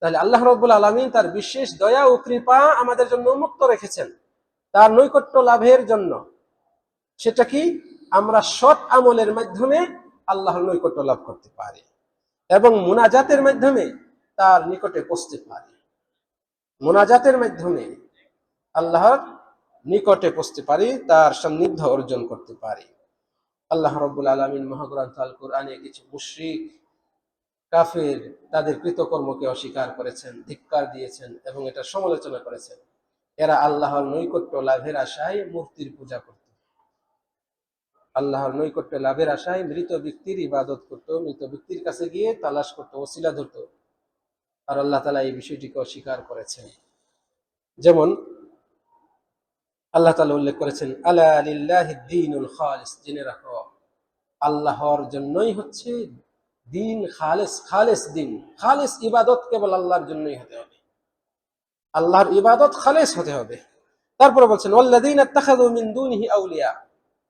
তাহলে আল্লাহ রাব্বুল আলামিন তার বিশেষ দয়া ও কৃপা আমাদের জন্য উন্মুক্ত রেখেছেন তার নৈকট্য লাভের জন্য। সেটা কি? আমরা সৎ আমলের মাধ্যমে আল্লাহর নৈকট্য লাভ করতে পারি এবং মুনাজাতের মাধ্যমে তার নিকটে পৌঁছতে পারি। মুনাজাতের মাধ্যমে আল্লাহর নিকটে পৌঁছতে পারি, তার সান্নিধ্য অর্জন করতে পারি। আল্লাহ রাব্বুল আলামিন মহাগ্রন্থ আল কোরআনে কিছু মুশরিক কাফের তাদের কৃতকর্মকে অস্বীকার করেছেন, ধিক্কার দিয়েছেন এবং এটা সমালোচনা করেছেন। এরা আল্লাহর নৈকট্য লাভের আশায় মূর্তির পূজা করত, আল্লাহর নৈকট্য লাভের আশায় মৃত ব্যক্তির ইবাদত করত, মৃত ব্যক্তির কাছে গিয়ে তালাশ করত, ওসিলা ধরত। আর আল্লাহ তাআলা এই বিষয়টিকে অস্বীকার করেছেন। যেমন আল্লাহ তাআলা উল্লেখ করেছেন আলা লিল্লাহিদ দীনুল খালিস, জেনে রাখো আল্লাহর জন্যই হচ্ছে দিন খালেস, খালেস দিন, খালেস ইবাদত কেবল আল্লাহর জন্যই হতে হবে, আল্লাহর ইবাদত খালেস হতে হবে। তারপরে বলছেন ওয়াল্লাযীনা ইত্তাখাযু মিন দুনিহি আউলিয়া,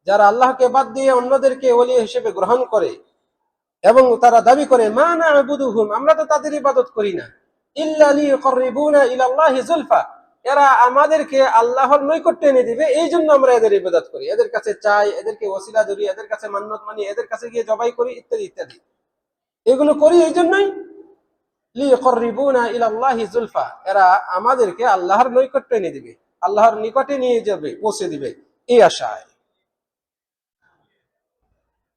যারা আল্লাহকে বাদ দিয়ে অন্যদেরকে ওলি হিসেবে গ্রহণ করে এবং তারা দাবি করে মা না'বুদুহুম, আমরা তো তাদের ইবাদত করি না, ইল্লা লিয়ুকাররিবুনা ইলাল্লাহি যুলফা, এরা আমাদেরকে আল্লাহর নৈকট্যে এনে দিবে, এই জন্য আমরা এদের ইবাদত করি, এদের কাছে চাই, এদেরকে ওসিলা ধরি, এদের কাছে মান্নত মানি, এদের কাছে গিয়ে জবাই করি, ইত্যাদি ইত্যাদি। এগুলো করি এই জন্যই, লিয়ুকাররিবুনা ইলাল্লাহি যুলফা, এরা আমাদেরকে আল্লাহর নৈকট্য এনে দিবে, আল্লাহর নিকটে নিয়ে যাবে, পৌঁছে দিবে, এই আশায়।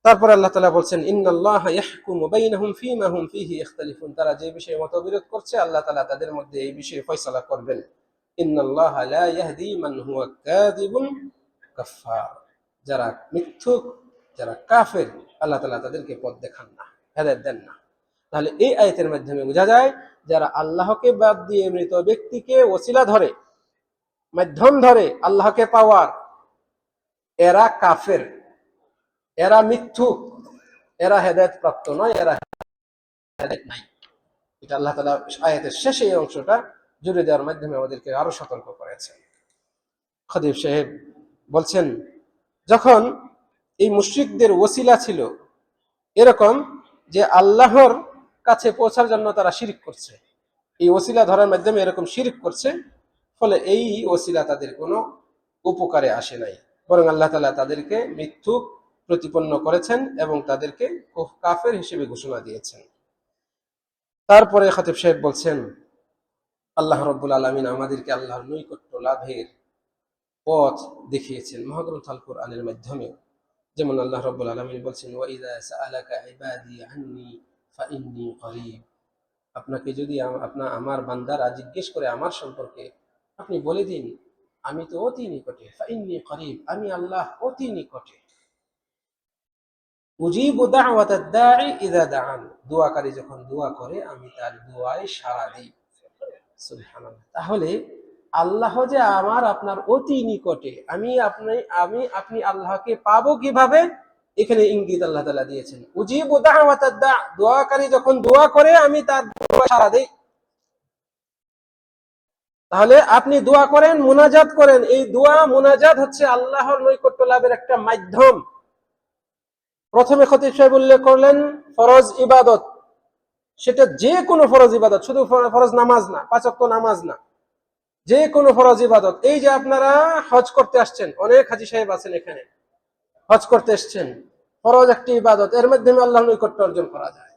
তারপর আল্লাহ তাআলা বলছেন ইন্নাল্লাহা ইয়াহকুমু বাইনাহুম ফীমা হুম ফীহি ইখতালিফুন, তারা যে বিষয়ে মতবিরোধ করছে আল্লাহ তাআলা তাদের মধ্যে এই বিষয়ে ফয়সালা করবেন। ইন্নাল্লাহা লা ইয়াহদি মান হুয়া কাযিবুন কাফফার, যারা মিথ্যুক, যারা কাফের, আল্লাহ তাআলা তাদেরকে পথ দেখান না, হেদায়েত দেন না। তাহলে এই আয়াতের মাধ্যমে বোঝা যায় যারা আল্লাহকে বাদ দিয়ে মৃত ব্যক্তিকে ওসিলা ধরে, মাধ্যম ধরে আল্লাহকে পাওয়ার, এরা কাফের, এরা মিথ্যুক, এরা হেদায়েত প্রাপ্ত নয়, এরা হেদায়েত নাই। এটা আল্লাহ তাআলা আয়াতের শেষে এই অংশটা জুড়ে দেওয়ার মাধ্যমে আমাদেরকে আরো সতর্ক করেছেন। খতিব সাহেব বলছেন যখন এই মুশরিকদের ওসিলা ছিল এরকম যে আল্লাহর কাছে পৌঁছার জন্য তারা শিরক করছে, এই ওসিলা ধরার মাধ্যমে এরকম শিরক করছে, ফলে এই ওসিলা তাদের কোনো উপকারে আসে নাই, বরং আল্লাহ তাআলা তাদেরকে মিথ্যুক প্রতিপন্ন করেছেন এবং তাদেরকে কাফের হিসেবে ঘোষণা দিয়েছেন। তারপরে খতিব সাহেব বলছেন আল্লাহ রাব্বুল আলামিন আমাদেরকে আল্লাহর নৈকট্য লাভের পথ দেখিয়েছেন মহাগ্রন্থ আল কোরআনের মাধ্যমে। যেমন আল্লাহ রাব্বুল আলামিন বলছেন ওয়া ইযা সাআলাকা ইবাদি আন্নী ফাইন্নী করিব, আপনাকে যদি আমার বান্দারা জিজ্ঞেস করে আমার সম্পর্কে, আপনি বলে দিন আমি তো অতি নিকটে, ফাইন্নী করিব, আমি আল্লাহ অতি নিকটে। উজিবু দাওয়াতাদ দাঈ ইযা দাআন, দোয়াকারী যখন দোয়া করে আমি তার দোয়ায় সাড়া দিই। সুবহানাল্লাহ। তাহলে আল্লাহ যে আমার আপনার অতি নিকটে, আপনি আল্লাহকে পাবো কিভাবে, এখানে ইঙ্গিত আল্লাহ তাআলা দিয়েছেন। উজিবু দাওয়াতাদ দা, দোয়াকারী যখন দোয়া করে আমি তার দোয়ায় সাড়া দেই। তাহলে আপনি দোয়া করেন, মুনাজাত করেন, এই দোয়া মুনাজাত হচ্ছে আল্লাহর নৈকট্য লাভের একটা মাধ্যম। প্রথমে খতিব সাহেব উল্লেখ করলেন ফরজ ইবাদত, সেটা যে কোনো ফরজ ইবাদত, শুধু ফরজ নামাজ না, 5 ওয়াক্ত নামাজ না, যে কোনো ফরজ ইবাদত, এই যে আপনারা হজ করতে আসছেন, অনেক হাজী সাহেব আছেন এখানে, হজ করতে এসছেন, ফরজ একটি ইবাদত, এর মাধ্যমে আল্লাহ নৈকট্য অর্জন করা যায়।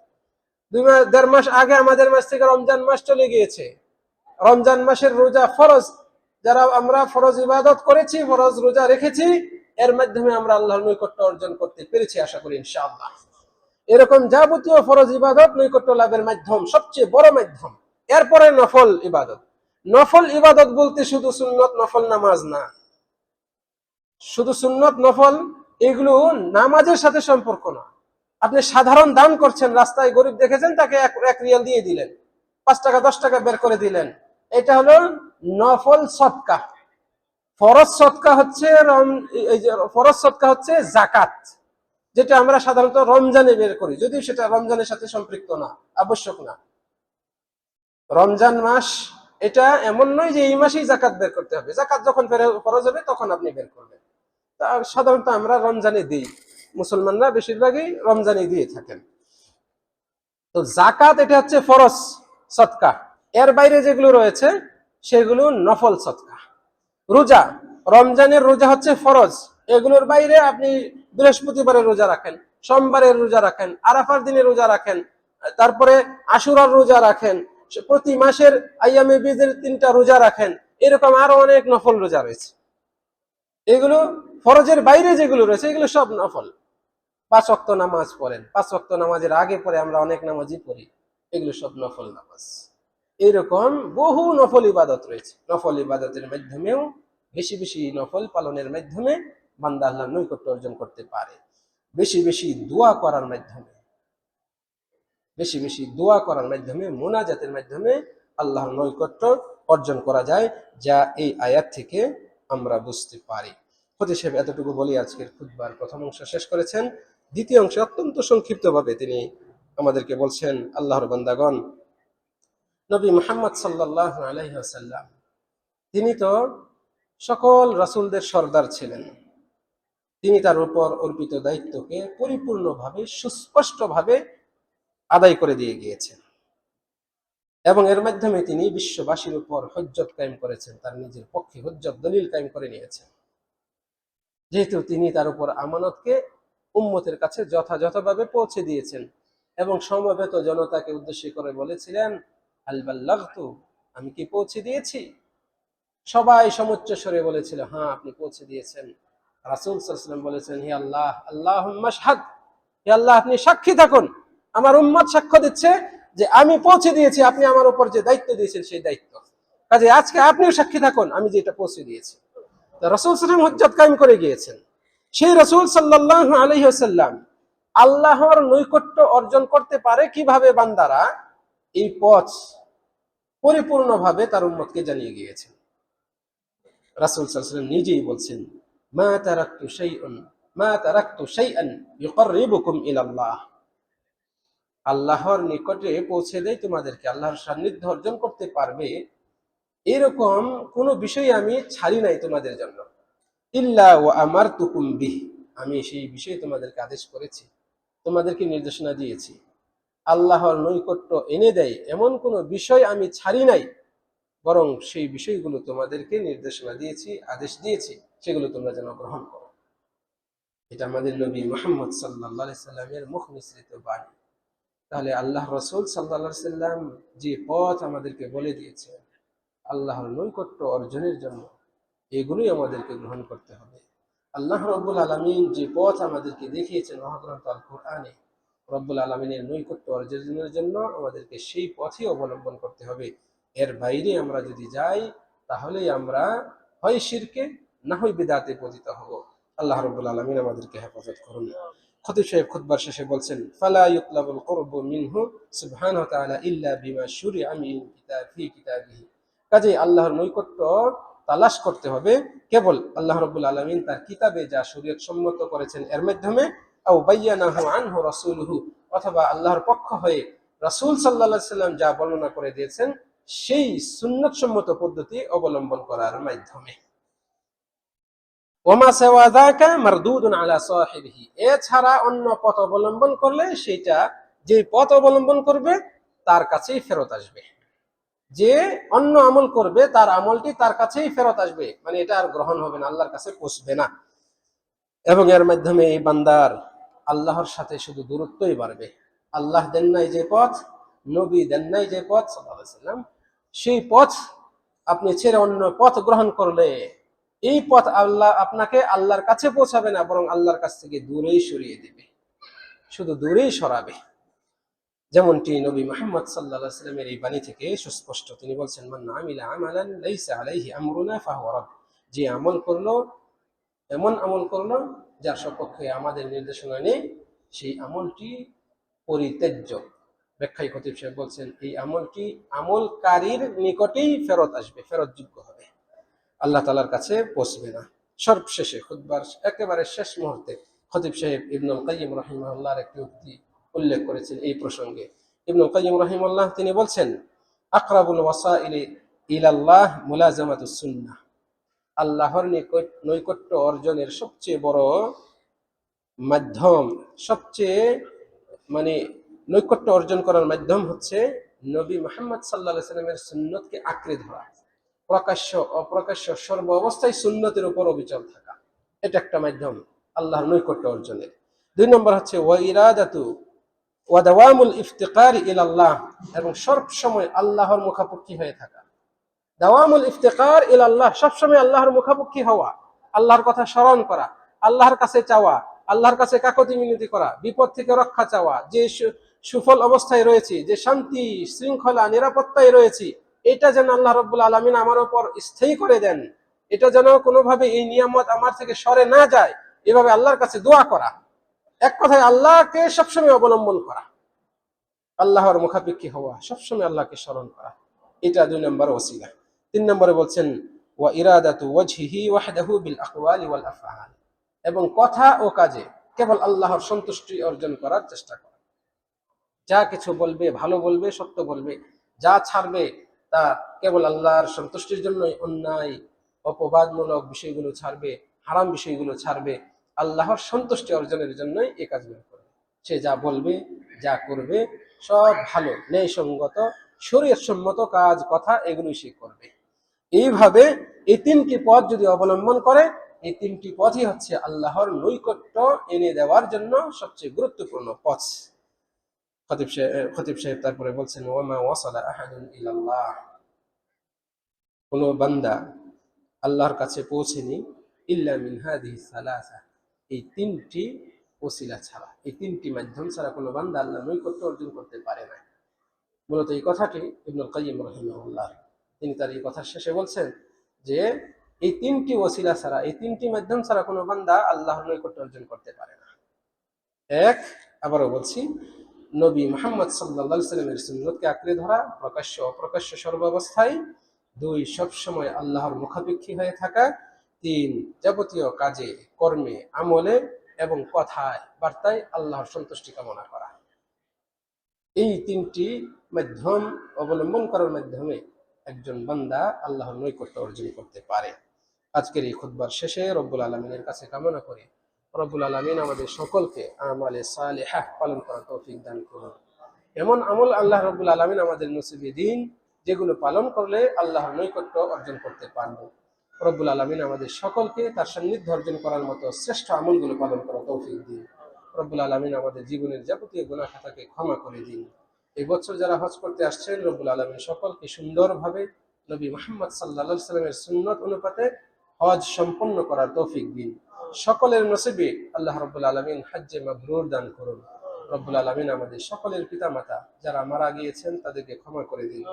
2-1.5 মাস আগে আমাদের মাস থেকে রমজান মাস চলে গিয়েছে। রমজান মাসের রোজা ফরজ, যারা আমরা ফরজ ইবাদত করেছি, ফরজ রোজা রেখেছি, এর মাধ্যমে আমরা আল্লাহর নৈকট্য অর্জন করতে পেরেছি, আশা করি ইনশাআল্লাহ। এরকম যাবতীয় ফরজ ইবাদত নৈকট্য লাভের মাধ্যম, সবচেয়ে বড় মাধ্যম। এরপরে নফল ইবাদত। নফল ইবাদত বলতে শুধু সুন্নত নফল নামাজ না, শুধু সুন্নত নফল এগুলো নামাজের সাথে সম্পর্ক না। আপনি সাধারণ দান করছেন, রাস্তায় গরিব দেখেছেন, তাকে 1 রিয়াল দিয়ে দিলেন, 5 টাকা 10 টাকা বের করে দিলেন, এটা হলো নফল সদকা। ফরজ সদকা হচ্ছে ফরজ সদকা হচ্ছে যাকাত, যেটা আমরা সাধারণত রমজানে বের করি, যদিও সেটা রমজানের সাথে সম্পৃক্ত না, আবশ্যক না। রমজান মাস এটা এমন নয় যে এই মাসেই যাকাত বের করতে হবে, যাকাত যখন ফরজ হবে তখন আপনি বের করবেন। তা সাধারণত আমরা রমজানে দিই, মুসলমানরা বেশিরভাগই রমজানে দিয়ে থাকেন। তো যাকাত এটা হচ্ছে ফরজ সদকা, এর বাইরে যেগুলো রয়েছে সেগুলো নফল সদকা। রোজা, রমজানের রোজা হচ্ছে ফরজ, এগুলোর বাইরে আপনি বৃহস্পতিবারের রোজা রাখেন, সোমবারের রোজা রাখেন, আরাফার দিনে রোজা রাখেন, তারপরে আশুরার রোজা রাখেন, প্রতি মাসের আইয়ামে বীজের 3টা রোজা রাখেন, এরকম আরো অনেক নফল রোজা রয়েছে। এগুলো ফরজের বাইরে যেগুলো রয়েছে এগুলো সব নফল। 5 ওয়াক্ত নামাজ পড়েন, 5 ওয়াক্ত নামাজের আগে পরে আমরা অনেক নামাজই পড়ি, এগুলো সব নফল নামাজ। এইরকম বহু নফল ইবাদত রয়েছে। নফল ইবাদতের মাধ্যমেও বেশি বেশি নফল পালনের মাধ্যমে বান্দা আল্লাহর নৈকট্য অর্জন করতে পারে। বেশি বেশি দোয়া করার মাধ্যমে, বেশি বেশি দোয়া করার মাধ্যমে, মুনাজাতের মাধ্যমে আল্লাহর নৈকট্য অর্জন করা যায়, যা এই আয়াত থেকে আমরা বুঝতে পারি। খতিব সাহেব এতটুকু বলি আজকের খুতবার প্রথম অংশ শেষ করেছেন। দ্বিতীয় অংশে অত্যন্ত সংক্ষিপ্তভাবে তিনি আমাদেরকে বলছেন, আল্লাহর বান্দাগণ, নবী মুহাম্মদ সাল্লাল্লাহু আলাইহি ওয়াসাল্লাম তিনি তো সকল রাসূলদের সর্দার ছিলেন। তিনি তার উপর অর্পিত দায়িত্বকে পরিপূর্ণভাবে, সুস্পষ্টভাবে আদায় করে দিয়ে গিয়েছেন, এবং এর মাধ্যমে তিনি বিশ্ববাসীর উপর হুজ্জত কায়েম করেছেন, তার নিজের পক্ষে হুজ্জত দলিল কায়েম করে নিয়েছেন। যেহেতু তিনি তার উপর আমানতকে উম্মতের কাছে যথাযথভাবে পৌঁছে দিয়েছেন, এবং সমবেত জনতাকে উদ্দেশ্য করে বলেছিলেন, হাল বাল্লাগতু, আমি কি পৌঁছে দিয়েছি? সবাই সমুচ্চ স্বরে বলেছিল, হ্যাঁ আপনি পৌঁছে দিয়েছেন। রাসূল সাল্লাল্লাহু আলাইহি ওয়াসাল্লাম বলেছেন, হে আল্লাহ, আল্লাহুম্মা শাহাদ, হে আল্লাহ আপনি সাক্ষী থাকুন, আমার উম্মত সাক্ষ্য দিচ্ছে যে আমি পৌঁছে দিয়েছি, আপনি আমার উপর যে দায়িত্ব দিয়েছেন সেই দায়িত্ব, কাজে আজকে আপনিও সাক্ষী থাকুন আমি যেটা পৌঁছে দিয়েছি। রাসূল সাল্লাল্লাহু আলাইহি ওয়াসাল্লাম হুজ্জত কায়েম করে গিয়েছেন। সেই রাসূল সাল্লাল্লাহু আলাইহি ওয়াসাল্লাম আল্লাহর নৈকট্য অর্জন করতে পারে কিভাবে বান্দারা, এই পথ পরিপূর্ণভাবে তার উম্মতকে জানিয়ে গিয়েছেন। রাসূল সাল্লাল্লাহু আলাইহি ওয়াসাল্লাম নিজেই বলছেন, মা তারাকতু শাইআন ইউকাররিবুকুম ইলাল্লাহ, আল্লাহর নিকটে পৌঁছে দেয় তোমাদেরকে, আল্লাহর সান্নিধ্য অর্জন করতে পারবে, এরকম কোন বিষয় আমি ছাড়ি নাই তোমাদের জন্য, ইল্লা ওয়া আমারতুকুম বিহ, আমি সেই বিষয়ে তোমাদেরকে আদেশ করেছি, তোমাদেরকে নির্দেশনা দিয়েছি। আল্লাহর নৈকট্য এনে দেয় এমন কোন বিষয় আমি ছাড়ি নাই, বরং সেই বিষয়গুলো তোমাদেরকে নির্দেশনা দিয়েছি, আদেশ দিয়েছি, সেগুলো তোমরা যেন গ্রহণ করো। এটা আমাদের নবী মুহাম্মদ সাল্লাল্লাহু আলাইহি সাল্লামের মুখ নিঃসৃত বাণী। তাহলে আল্লাহ রাসূল সাল্লাল্লাহু আলাইহি সাল্লাম যে পথ আমাদেরকে বলে দিয়েছে আল্লাহর নৈকট্য অর্জনের জন্য, এগুলোই আমাদেরকে গ্রহণ করতে হবে। আল্লাহ রাব্বুল আলামিন যে পথ আমাদেরকে দেখিয়েছেন মহাগ্রন্থ আল কোরআনে, রব্বুল আলামিনের নৈকট্য অর্জনের জন্য আমাদেরকে সেই পথই অবলম্বন করতে হবে। এর বাইরে আমরা যদি যাই তাহলেই আমরা হয় শিরকে, না হয় বিদআতে পতিত হব। আল্লাহ রাব্বুল আলামিন আমাদেরকে হেফাজত করুন। খতিব সাহেব খুতবার শেষে বলছেন, ফালা ইউতলাবুল কুরবু মিনহু সুবহানাহু ওয়া তাআলা ইল্লা বিমা শুরিআ মিন কিতাবিহি, কাজেই আল্লাহর নৈকট্য তালাশ করতে হবে কেবল আল্লাহ রাব্বুল আলামিন তার কিতাবে যা শরীয়ত সম্মত করেছেন এর মাধ্যমে, আও বায়্যানাহু আনহু রাসূলুহু, অথবা আল্লাহর পক্ষ হয়ে রাসূল সাল্লাল্লাহু আলাইহি সাল্লাম যা বর্ণনা করে দিয়েছেন সেই সুন্নাত সম্মত পদ্ধতি অবলম্বন করার মাধ্যমে। ওমা সিওয়া যাকা মারদুদুন আলা সাহিবিহি, এছাড়া অন্য পথ অবলম্বন করলে সেটা যে পথ অবলম্বন করবে তার কাছেই ফেরত আসবে। যে অন্য আমল করবে তার আমলটি তার কাছেই ফেরত আসবে, মানে এটা আর গ্রহণ হবে না, আল্লাহর কাছে পৌঁছবে না। এবং এর মাধ্যমে এই বান্দার আল্লাহর সাথে শুধু দূরত্বই বাড়বে। আল্লাহ দেন নাই যে পথ, নবী দেন নাই যে পথ সাল্লাল্লাহু আলাইহি ওয়াসাল্লাম, সেই পথ আপনি ছেড়ে অন্য পথ গ্রহণ করলে এই পথ আল্লাহ আপনাকে আল্লাহর কাছে পৌঁছাবে না, বরং আল্লাহর কাছ থেকে দূরেই সরিয়ে দিবে, শুধু দূরেই সরাবে। যেমনটি নবী মুহাম্মদ সাল্লাল্লাহু আলাইহি ওয়াসাল্লামের এই বাণী থেকে সুস্পষ্ট, তিনি বলছেন, মান আমিলা আমালান লাইসা আলাইহি আমরুনা ফাহুয়া রাদ, যে আমল করলো, এমন আমল করলো যার সপক্ষে আমাদের নির্দেশনা নেই, সেই আমলটি পরিত্যাজ্য। ব্যাখ্যায় খতিব সাহেব বলছেন, এই আমলটি আমলকারীর নিকটেই ফেরত আসবে, ফেরতযোগ্য হবে, আল্লাহ তাআলার কাছে পৌঁছবে না। সর্বশেষে খুতবার একেবারে শেষ মুহূর্তে খতিব সাহেব ইবনুল কাইয়িম রাহিমাহুল্লাহর একটি উক্তি উল্লেখ করেছেন এই প্রসঙ্গে। ইবনুল কাইয়িম রাহিমাহুল্লাহ তিনি বলছেন, আকরাবুল ওয়াসাইলি ইলাল্লাহ মুলাজামাতুস সুন্নাহ, আল্লাহর নৈকট্য অর্জনের সবচেয়ে বড় মাধ্যম, সবচেয়ে মানে নৈকট্য অর্জন করার মাধ্যম হচ্ছে নবী মুহাম্মদ সাল্লাল্লাহু আলাইহি ওয়াসাল্লামের সুন্নতকে আঁকড়ে ধরা, প্রকাশ্য অপ্রকাশ্য সর্ব অবস্থায় সুন্নতের উপর অবিচল থাকা, এটা একটা মাধ্যম আল্লাহর নৈকট্য অর্জনের। 2 নম্বর হচ্ছে ওয়া ইরাদাতু ওয়া দাওয়ামুল ইফতিকার ইলাল্লাহ, এবং সব সময় আল্লাহর মুখাপেক্ষী হয়ে থাকা। দাওয়ামুল ইফতিকার ইলাল্লাহ, সবসময় আল্লাহর মুখাপেক্ষী হওয়া, আল্লাহর কথা স্মরণ করা, আল্লাহর কাছে চাওয়া, আল্লাহর কাছে কাকুতি মিনতি করা, বিপদ থেকে রক্ষা চাওয়া, যে সুফল অবস্থায় রয়েছে, যে শান্তি শৃঙ্খলা নিরাপত্তায় রয়েছে, এটা যেন আল্লাহ রাব্বুল আলামিন আমার উপর স্থায়ী করে দেন, এটা যেন কোনোভাবে এই নিয়ামত আমার থেকে সরে না যায়, এভাবে আল্লাহর কাছে দোয়া করা। এক কথায় আল্লাহকে সবসময় অবলম্বন করা, আল্লাহর মুখাপেক্ষী হওয়া, সবসময় আল্লাহকে স্মরণ করা, এটা 2 নম্বর ওসিলা। 3 নম্বরে বলছেন ওয়া ইরাদাতু ওয়াজহিহি ওয়াহদাহু বিল আকওয়ালি ওয়াল আফআল, এবং কথা ও কাজে কেবল আল্লাহর সন্তুষ্টি অর্জন করার চেষ্টা করা। যা কিছু বলবে ভালো বলবে, সত্য বলবে, যা ছাড়বে তা কেবল আল্লাহর সন্তুষ্টির জন্যই, অন্যায় অপবাদমূলক বিষয়গুলো ছাড়বে, হারাম বিষয়গুলো ছাড়বে, আল্লাহর সন্তুষ্টি অর্জনের জন্যই এই কাজগুলো করবে। সে যা বলবে যা করবে সব ভালো, ন্যায়সঙ্গত শরীয়তসম্মত কাজ কথা এগুলোই সে করবে। এইভাবে এই 3টি পথ যদি অবলম্বন করে, এই 3টি পথই হচ্ছে আল্লাহর নৈকট্য এনে দেওয়ার জন্য সবচেয়ে গুরুত্বপূর্ণ পথ। খতিব সাহেব তারপরে বলছেন, ওয়ামা ওয়াসালা আহাদুন ইলাল্লাহ, কোন বান্দা আল্লাহর কাছে পৌঁছেনি ইল্লা মিন হাদিহি সালাসা, এই 3টি ওসিলা ছাড়া, এই 3টি মাধ্যম ছাড়া কোনো বান্দা আল্লাহর নৈকট্য অর্জন করতে পারে না। মূলত এই কথাটি ইবনুল কাইয়িম রাহিমাহুল্লাহ তিনি তার এই কথার শেষে বলছেন যে এই 3টি ওসিলা ছাড়া, এই 3টি মাধ্যম ছাড়া কোনো বান্দা আল্লাহর নৈকট্য অর্জন করতে পারে না। এক, আবারও বলছি, নবী মুহাম্মদ সাল্লাল্লাহু আলাইহি ওয়াসাল্লামের সুন্নতকে আঁকড়ে ধরা, প্রকাশ্য অপ্রকাশ্য সর্বাবস্থায়। 2, সবসময় আল্লাহর মুখাপেক্ষী হয়ে থাকা। 3, যাবতীয় কাজে কর্মে আমলে এবং কথায় বার্তায় আল্লাহর সন্তুষ্টি কামনা করা। এই 3টি মাধ্যম অবলম্বন করার মাধ্যমে একজন বান্দা আল্লাহর নৈকট্য অর্জন করতে পারে। আজকের এই খুতবার শেষে রব্বুল আলামিনের কাছে কামনা করি, রব্বুল আলামিন আমাদের সকলকে আমালে সালিহাহ পালন করার তৌফিক দান করুন। এমন আমল আল্লাহ রব্বুল আলামিন আমাদের নসিবে দিন যেগুলো পালন করলে আল্লাহর নৈকট্য অর্জন করতে পারবো। রব্বুল আলামিন আমাদের সকলকে তার সান্নিধ্য অর্জন করার মতো শ্রেষ্ঠ আমলগুলো পালন করার তৌফিক দিন। রব্বুল আলামিন আমাদের জীবনের যাবতীয় গুনাহ খাতাকে ক্ষমা করে দিন। এই বছর যারা হজ করতে আসছেন, রব্বুল আলামিন সকলকে সুন্দরভাবে নবী মুহাম্মদ সাল্লাল্লাহু আলাইহি ওয়াসাল্লামের সুন্নত অনুপাতে হজ সম্পন্ন করার তৌফিক দিন। সকলের নসিবে আল্লাহ রাব্বুল আলামিন হজ্জে মাবরুর দান করুন। রব্বুল আলামিন আমাদের সকলের পিতামাতা যারা মারা গিয়েছেন তাদেরকে ক্ষমা করে দিন,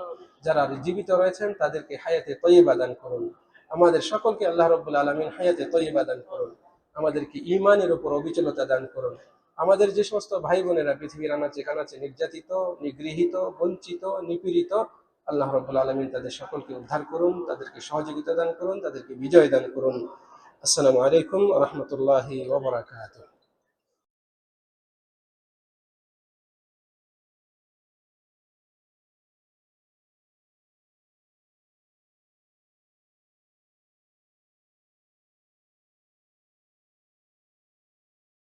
যারা জীবিত রয়েছেন তাদেরকে হায়াতে তয়্যিবা দান করুন। আমাদের সকলকে আল্লাহ রাব্বুল আলামিন হায়াতে তয়্যিবা দান করুন, আমাদেরকে ঈমানের উপর অবিচলতা দান করুন। আমাদের যে সমস্ত ভাই বোনেরা পৃথিবীর আনাচে কানাচে নির্যাতিত, নিগৃহীত, বঞ্চিত, নিপীড়িত, আল্লাহ রাব্বুল আলামিন তাদের সকলকে উদ্ধার করুন, তাদেরকে সহযোগিতা দান করুন, তাদেরকে বিজয় দান করুন। আসসালামু আলাইকুম ওয়া রাহমাতুল্লাহি ওয়া বারাকাতুহু।